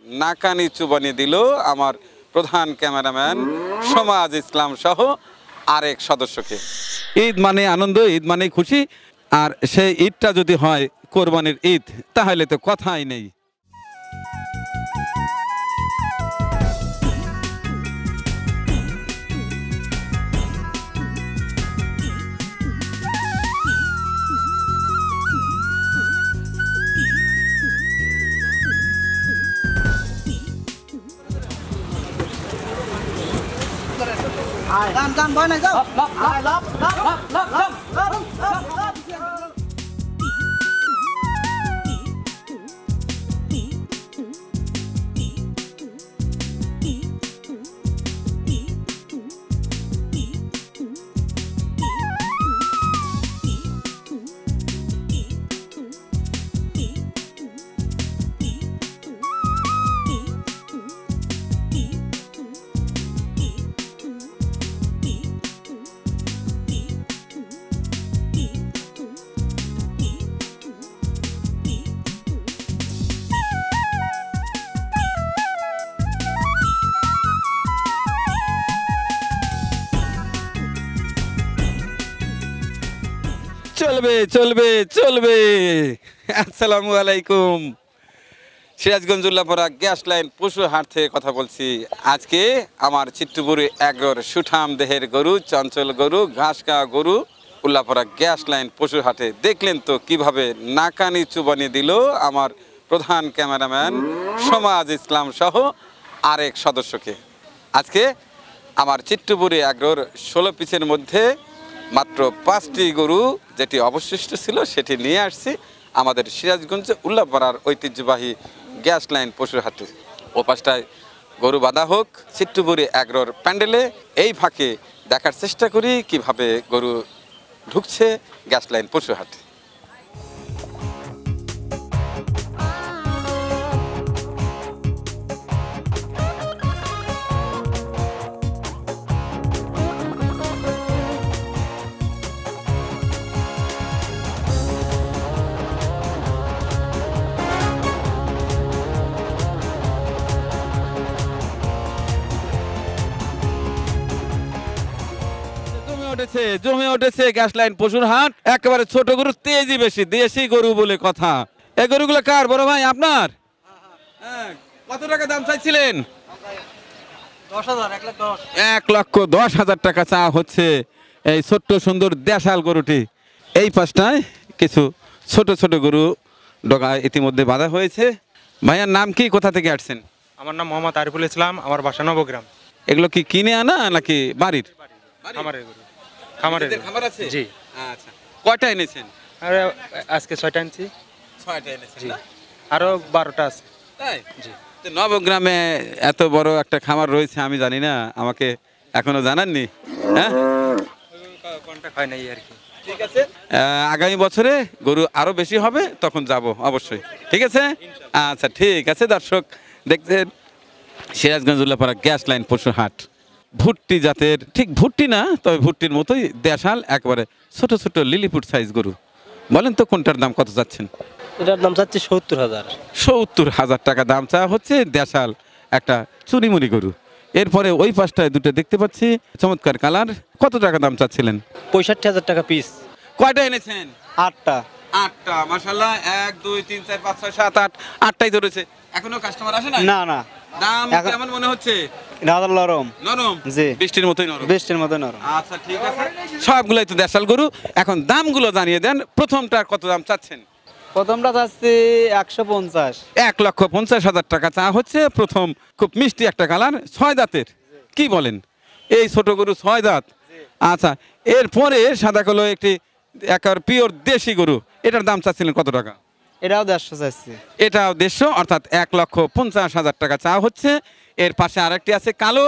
নাকানি চুবানি দিল আমার প্রধান ক্যামেরাম্যান সমাজ ইসলাম সহ আরেক সদস্যকে। ঈদ মানে আনন্দ, ঈদ মানে খুশি, আর সেই ঈদটা যদি হয় কোরবানির ঈদ তাহলে তো কথাই নেই। চলবে চলবে চলবে। আসসালামু আলাইকুম। সিরাজগঞ্জ উল্লাপাড়া গ্যাস লাইন পশু হাট থেকে কথা বলছি। আজকে আমার চিত্তপুরে এগর সুঠাম দেহের গরু, চঞ্চল গরু, ঘাস খাওয়া গরু উল্লাপাড়া গ্যাস লাইন পশু হাটে দেখলেন তো কিভাবে নাকানি চুবানি দিল আমার প্রধান ক্যামেরাম্যান সমাজ ইসলাম সহ আরেক সদস্যকে। আজকে আমার চিত্তপুরে এগর 16 পিসের মধ্যে মাত্র 5টি গরু যেটি অবশিষ্ট ছিল সেটি নিয়ে আসছি আমাদের সিরাজগঞ্জ উল্লাপাড়ার ঐতিহ্যবাহী গ্যাস লাইন পশু হাটে। ও পাশটায় গরু বাঁধা হোক চিত্তপুরে এগ্রোর প্যান্ডেলে, এই ফাঁকে দেখার চেষ্টা করি কিভাবে গরু ঢুকছে গ্যাস লাইন পশু হাটে। জমে উঠেছে গ্যাস লাইন পশুর হাট। একেবারে ছোট গরু তেজি বেশি, দেশি গরু বলে কথা। এই গরুগুলো কার বড় ভাই? আপনার? কত টাকা দাম চাইছিলেন? 1,10,000 টাকা চা হচ্ছে এই ছোট্ট সুন্দর দেশাল গরুটি। এই পাশটায় কিছু ছোট ছোট গরু ডগা ইতিমধ্যে বাঁধা হয়েছে। ভাইয়ার নাম কি, কোথা থেকে আসছেন? আমার নাম মোহাম্মদ আরিফুল ইসলাম, আমার বাসা নবগ্রাম। এগুলো কি কিনে আনা নাকি বাড়ির? খামারের গরু। খামারের খামার আছে? জি। আচ্ছা, কয়টা এনেছেন? আরে আজকে 6টা আনছি। 6টা এনেছেন জি। না? আরো 12টা আছে। তাই? জি। তো নবগ্রামে এত বড় একটা খামার রয়েছে আমি জানি না, আমাকে এখনো জানাননি। হ্যাঁ, কন্টাক্ট হয় নাই আর কি। ঠিক আছে, আগামী বছরে গরু আরো বেশি হবে, তখন যাব অবশ্যই। ঠিক আছে, আচ্ছা ঠিক আছে। দর্শক দেখছেন সিরাজগঞ্জ উল্লাপাড়া গ্যাস লাইন পশু হাট। ভুট্টি জাতের, ঠিক ভুট্টি না তবে ভুট্টির মতোই দেশাল, একবারে ছোট ছোট লিলিপুট সাইজ গরু। বলেন তো কোনটার দাম কত যাচ্ছেন? এটার দাম চাচ্ছি 70,000। 70,000 টাকা দাম চাওয়া হচ্ছে দেশাল একটা চুরিমুড়ি গরু। এরপরে ওই পাশটায় দুটো দেখতে পাচ্ছি চমৎকার কালার। কত টাকা দাম চাচ্ছিলেন? 65,000 টাকা পিস। কয়টা এনেছেন? 8টা। 8টা, মাশাআল্লাহ। 1 2 3 4 5 6 7 8, 8টাই ধরেছে। এখনো কাস্টমার আসে না? না না, দাম কেমন মনে হচ্ছে? রাজার নরম। নরম? জি। বৃষ্টির মতোই নরম। বৃষ্টির মতো নরম। আচ্ছা ঠিক আছে, সবগুলাই তো দেশাল গরু। এখন দামগুলো জানিয়ে দেন। প্রথমটার কত দাম চাচ্ছেন? প্রথমটা চাচ্ছি 150। 1,50,000 টাকা চা হচ্ছে প্রথম। খুব মিষ্টি একটা কালার, 6 দাঁতের। কি বলেন, এই ছোট গরু 6 দাঁত? আচ্ছা, এরপরে সাদা কালো একটি একেবারে পিওর দেশি গরু, এটার দাম চাচ্ছিলেন কত টাকা? এটাও 150 চাচ্ছি। এটাও 150, অর্থাৎ 1,50,000 টাকা চা হচ্ছে। এর পাশে আরেকটি আছে কালো,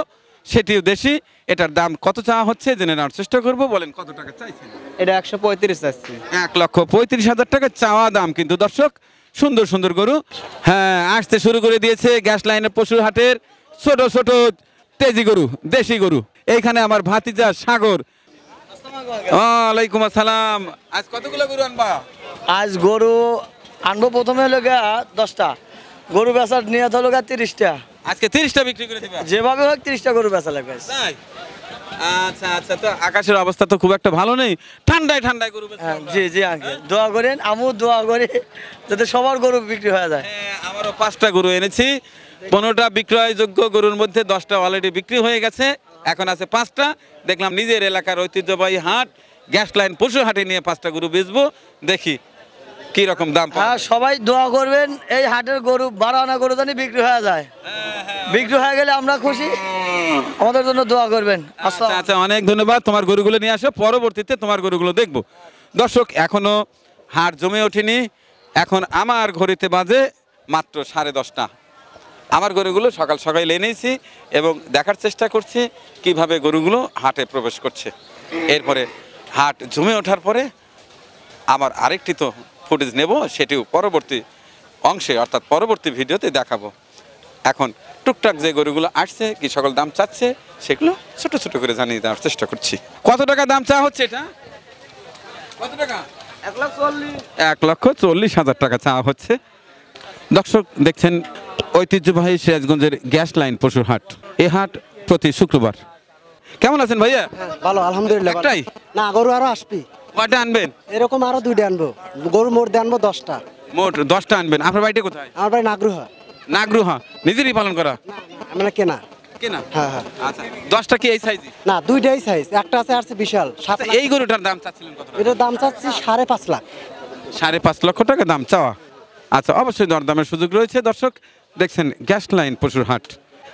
সেটিও দেশি। এটার দাম কত চা হচ্ছে জেনে নেওয়ার চেষ্টা করব। বলেন কত টাকা চাইছেন? এটা 135 চাচ্ছি। 1,35,000 টাকা চাওয়া দাম। কিন্তু দর্শক, সুন্দর সুন্দর গরু হ্যাঁ আসতে শুরু করে দিয়েছে গ্যাস লাইনের পশুর হাটের ছোট ছোট তেজি গরু, দেশি গরু। এইখানে আমার ভাতিজা সাগর। ওয়ালাইকুম আসসালাম। আজ কতগুলো গরু আনবা? আজ গরু আনবো প্রথমে হলো 10টা, গরু বেচার নিয়ে হলো 30টা, আজকে 30টা বিক্রি করে দিবা? যেভাবে হোক 30টা গরু বেচা লাগবে। তাই? আচ্ছা আচ্ছা, তো আকাশের অবস্থা তো খুব একটা ভালো নেই, ঠান্ডায় ঠান্ডায় গরু বেচতে হ্যাঁ, হবে। জি জি আঙ্কেল, দোয়া করেন, আমু দোয়া করি যাতে সবার গরু বিক্রি হয়ে যায়। হ্যাঁ, আমারও 5টা গরু এনেছি, 15টা বিক্রয়যোগ্য গরুর মধ্যে 10টা অলরেডি বিক্রি হয়ে গেছে, এখন আছে 5টা। দেখলাম নিজের এলাকার ঐতিহ্যবাহী হাট গ্যাস লাইন পশু হাটে নিয়ে 5টা গরু বেচবো, দেখি কি রকম দাম পাওয়া হ্যাঁ, যায়। সবাই দোয়া করবেন এই হাটের গরু 12 আনা গরু জানি বিক্রি হয়ে যায়। বিক্রি হয়ে গেলে আমরা খুশি, আমাদের জন্য দোয়া করবেন। আচ্ছা আচ্ছা, অনেক ধন্যবাদ। তোমার গরুগুলো নিয়ে আসো, পরবর্তীতে তোমার গরুগুলো দেখবো। দর্শক, এখনো হাট জমে ওঠেনি, এখন আমার ঘড়িতে বাজে মাত্র 10:30। আমার গরুগুলো সকাল সকাল এনেছি এবং দেখার চেষ্টা করছি কিভাবে গরুগুলো হাটে প্রবেশ করছে। এরপরে হাট জমে ওঠার পরে আমার আরেকটি তো ফুটেজ নেব, সেটিও পরবর্তী অংশে অর্থাৎ পরবর্তী ভিডিওতে দেখাবো। এখন টুকটাক যে গরুগুলো আসছে, কি সকল দাম চাচ্ছে, সেগুলো ছোট ছোট করে জানিয়ে দেওয়ার চেষ্টা করছি। কত টাকা দাম চা হচ্ছে এটা? কত টাকা? 1,40,000 টাকা চা হচ্ছে। দর্শক দেখছেন ঐতিহ্যবাহী সিরাজগঞ্জের গ্যাস লাইন পশুর হাট। এই হাট প্রতি শুক্রবার। কেমন আছেন ভাইয়া? ভালো আলহামদুলিল্লাহ। ভালো। একটাই? না, গরু আরো আসবি, কয়টা আনবেন? এরকম আরো 2টা আনবো। গরু মোট দিয়ে আনবো 10টা। মোট 10টা আনবেন। আপনার বাড়িটা কোথায়? আমার ভাই নাগরুহা। নাগরুহা। নিজেরই পালন করা? মানে কেনা। কেনা? হ্যাঁ হ্যাঁ। আচ্ছা, 10টা কি এই সাইজই? না, 2টাই সাইজ, একটা আছে আর বিশাল 7 আচ্ছা, লাখ। এই গরুটার দাম চাচ্ছিলেন কত টাকা? এটার দাম চাচ্ছি 5.5 লাখ। 5.5 লক্ষ টাকা দাম চাওয়া। আচ্ছা, অবশ্যই দরদামের সুযোগ রয়েছে। দর্শক দেখছেন গ্যাস লাইন পশুর হাট।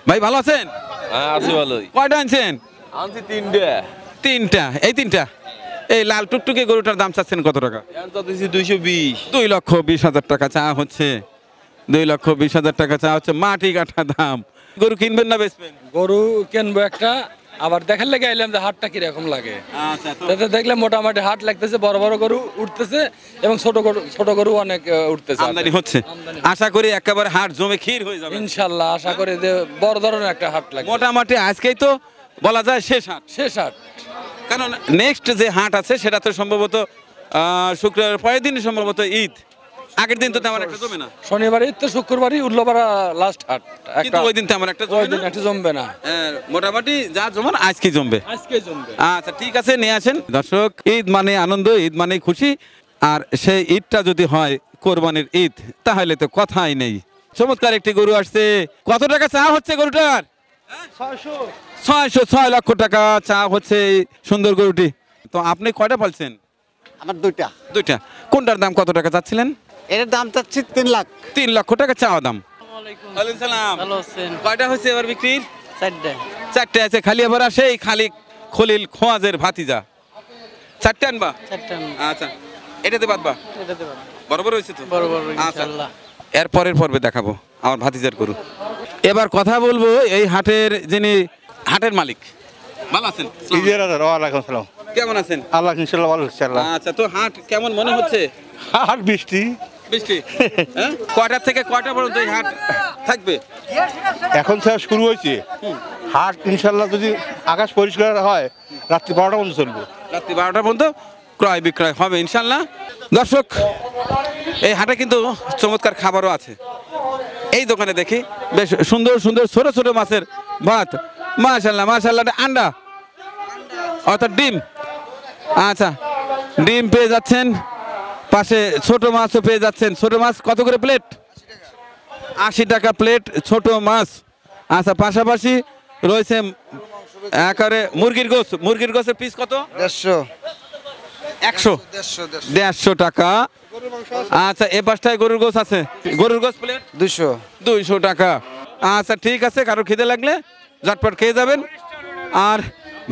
ভাই ভালো আছেন? হ্যাঁ, আছি ভালোই। কয়টা আনছেন? আনছি 3টা। 3টা। এই 3টা। এই লাল টুকটুকে গরুটার দাম চাচ্ছেন কত টাকা? এখন চাচ্ছি 220। 2,20,000 টাকা চা হচ্ছে। 2,20,000 টাকা চা হচ্ছে। মাটি কাঠা দাম। গরু কিনবেন না বেচবেন? গরু কিনবো একটা, আবার দেখার লেগে আইলাম যে হাটটা কিরকম লাগে। আচ্ছা, তো তাতে দেখলাম মোটামুটি হাট লাগতেছে, বড় বড় গরু উঠতেছে এবং ছোট গরু অনেক উঠতেছে। আমদানি হচ্ছে। আশা করি একেবারে হাট জমে ক্ষীর হয়ে যাবে ইনশাল্লাহ আশা করি যে বড় ধরনের একটা হাট লাগবে। মোটামুটি। আজকেই তো বলা যায় শেষ হাট, শেষ হাট। কারণ নেক্সট যে হাট আছে সেটা তো সম্ভবত শুক্রবার পরের দিন সম্ভবত ঈদ। আগের দিন তো তেমন একটা জমে না, শনিবারই তো শুক্রবারই উল্লোপাড়া লাস্ট হাট। কিন্তু ওই দিন তেমন একটা ওই জমে দিন না। একটা জমবে না, মোটামুটি যা জমান আজকে জমবে। আজকে জমবে। আচ্ছা, ঠিক আছে, নিয়ে আসেন। দর্শক, ঈদ মানে আনন্দ, ঈদ মানে খুশি, আর সেই ঈদটা যদি হয় কোরবানির ঈদ, তাহলে তো কথাই নেই। চমৎকার একটি গরু আসছে। কত টাকা চা হচ্ছে গরুটার? 606 লক্ষ টাকা চা হচ্ছে এই সুন্দর গরুটি। তো আপনি কয়টা পালছেন? আমার 2টা। 2টা। কোনটার দাম কত টাকা চাচ্ছিলেন? এর দাম চাচ্ছি 3 লাখ। 3 লক্ষ টাকা চাওয়া দাম। ওয়ালাইকুম সালাম। ভালো আছেন? কয়টা হয়েছে এবার বিক্রির? 4টা। 4টে আছে। খালি আবার সেই খালি খলিল খোয়াজের ভাতিজা 4টে আনবা? 4টা। আচ্ছা, এটাতে বাদবা? এটাতে পারো। বরাবর হয়েছে তো? বড় বড় আচ্ছা, ইনশাআল্লাহ। এর পরের পর্বে দেখাবো আমার ভাতিজার গরু। এবার কথা বলবো এই হাটের যিনি হাটের মালিক। ভালো আছেন? ওয়ালাইকুম সালাম। কেমন আছেন? আল্লাহ ইনশাল্লাহ ভালো ইনশাল্লাহ। আচ্ছা, তো হাট কেমন মনে হচ্ছে? আর বৃষ্টি বৃষ্টি? হ্যাঁ, কয়টা থেকে কয়টা পর্যন্ত এই হাট থাকবে? এখন থেকে শুরু হয়েছে। হাট ইনশাল্লাহ যদি আকাশ পরিষ্কার হয় রাত্রি 12টা পর্যন্ত চলবে। রাত্রি 12টা পর্যন্ত ক্রয় বিক্রয় হবে ইনশাল্লাহ। দর্শক, এই হাটে কিন্তু চমৎকার খাবারও আছে। এই দোকানে দেখি বেশ সুন্দর সুন্দর ছোট ছোট মাছের ভাত। মাশাল্লাহ মাশাল্লাহ। আন্ডা অর্থাৎ ডিম। আচ্ছা, ডিম পেয়ে যাচ্ছেন, পাশে ছোট মাছও পেয়ে যাচ্ছেন। ছোট মাছ কত করে প্লেট? 80 টাকা প্লেট ছোট মাছ। আচ্ছা, পাশাপাশি রয়েছে একেবারে মুরগির গোস। মুরগির গোসের পিস কত? 150 150 টাকা। আচ্ছা, এ পাশটায় গরুর গোস আছে। গরুর গোস প্লেট 200 টাকা। আচ্ছা, ঠিক আছে, কারো খিদে লাগলে ঝটপট খেয়ে যাবেন। আর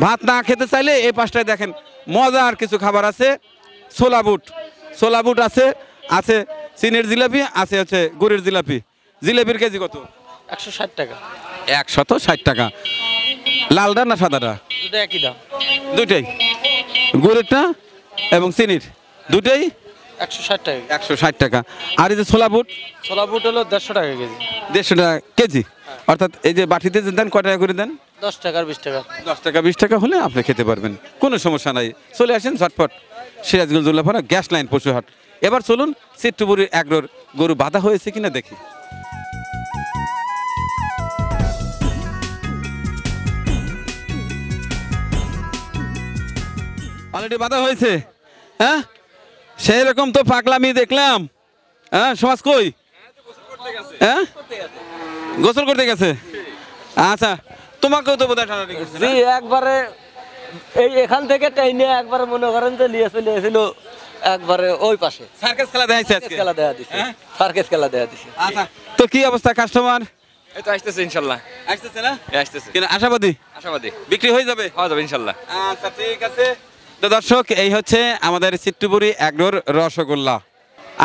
ভাত না খেতে চাইলে এই পাশটায় দেখেন মজার কিছু খাবার আছে। ছোলা বুট আছে, আছে চিনের জিলাপি, আছে হচ্ছে গুড়ের জিলাপি। জিলাপির কেজি কত? 160 টাকা। 160 টাকা। লালটা না সাদাটা? দুটো একই দাম। দুইটাই, গুড়েরটা এবং চিনির দুটোই 160 টাকা। 160 টাকা। আর এই যে ছোলা বুট? ছোলা বুট হলো 150 টাকা কেজি। 150 টাকা কেজি। অর্থাৎ এই যে বাটিতে যে দেন কয় টাকা করে দেন? 10 টাকা আর 20 টাকা। 10 টাকা 20 টাকা হলে আপনি খেতে পারবেন, কোনো সমস্যা নাই। চলে আসেন ঝটপট সিরাজগঞ্জ উল্লাপাড়া গ্যাস লাইন পশু হাট। এবার চলুন চিত্তপুরের এগ্রোর গরু বাঁধা হয়েছে কিনা দেখি। অলরেডি বাধা হয়েছে, হ্যাঁ সেই রকম তো পাগলামি দেখলাম। হ্যাঁ সমাজ কই, হ্যাঁ গোসল করতে গেছে। আচ্ছা তোমাকেও তো বোধহয় টানাটানি করছে না? একবারে এই এখান থেকে টাইনে একবারে মনে করেন যে নিয়ে চলে এসেছিল একবারে ওই পাশে সার্কাস খেলা দেখাইছে আজকে। খেলা দেয়া দিছে, হ্যাঁ? সার্কেস খেলা দেয়া দিছে। আচ্ছা তো কি অবস্থা, কাস্টমার এই তো আসতেছে ইনশাল্লাহ, আসতেছে না? আসতেছে, কিন্তু আশাবাদী আশাবাদী বিক্রি হয়ে যাবে। হওয়া যাবে ইনশাল্লাহ। আচ্ছা ঠিক আছে। তো দর্শক এই হচ্ছে আমাদের চিত্তপুরি এগ্রোর রসগোল্লা।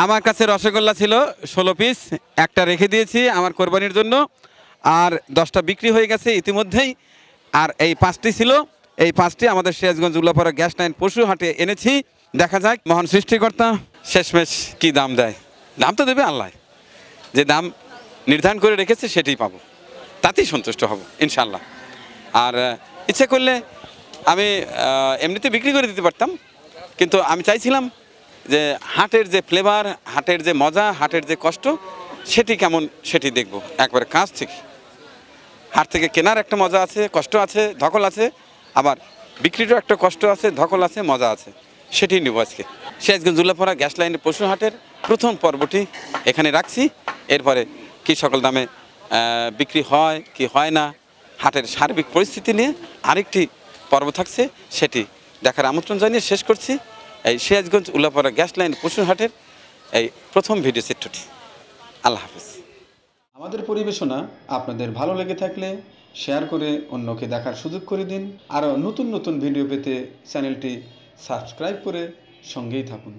আমার কাছে রসগোল্লা ছিল 16 পিস, একটা রেখে দিয়েছি আমার কোরবানির জন্য, আর 10টা বিক্রি হয়ে গেছে ইতিমধ্যেই। আর এই 5টি ছিল, এই 5টি আমাদের সিরাজগঞ্জ উল্লাপাড়া গ্যাস লাইন পশু হাটে এনেছি। দেখা যাক মহান সৃষ্টিকর্তা শেষমেশ কি দাম দেয়। দাম তো দেবে আল্লাহ, যে দাম নির্ধারণ করে রেখেছে সেটাই পাবো, তাতেই সন্তুষ্ট হব ইনশাল্লাহ। আর ইচ্ছে করলে আমি এমনিতে বিক্রি করে দিতে পারতাম, কিন্তু আমি চাইছিলাম যে হাটের যে ফ্লেভার, হাটের যে মজা, হাটের যে কষ্ট, সেটি কেমন সেটি দেখব একবারে কাছ থেকে। হাট থেকে কেনার একটা মজা আছে, কষ্ট আছে, ধকল আছে, আবার বিক্রিরও একটা কষ্ট আছে, ধকল আছে, মজা আছে, সেটি নেব আজকে। সিরাজগঞ্জ উল্লাপাড়া গ্যাস লাইনের পশু হাটের প্রথম পর্বটি এখানে রাখছি। এরপরে কি সকল দামে বিক্রি হয় কি হয় না, হাটের সার্বিক পরিস্থিতি নিয়ে আরেকটি পর্ব থাকছে, সেটি দেখার আমন্ত্রণ জানিয়ে শেষ করছি এই সিরাজগঞ্জ উল্লাপাড়া গ্যাস লাইন পশু হাটের এই প্রথম ভিডিও চিত্রটি। আল্লাহ হাফিজ। আমাদের পরিবেশনা আপনাদের ভালো লেগে থাকলে শেয়ার করে অন্যকে দেখার সুযোগ করে দিন। আরও নতুন নতুন ভিডিও পেতে চ্যানেলটি সাবস্ক্রাইব করে সঙ্গেই থাকুন।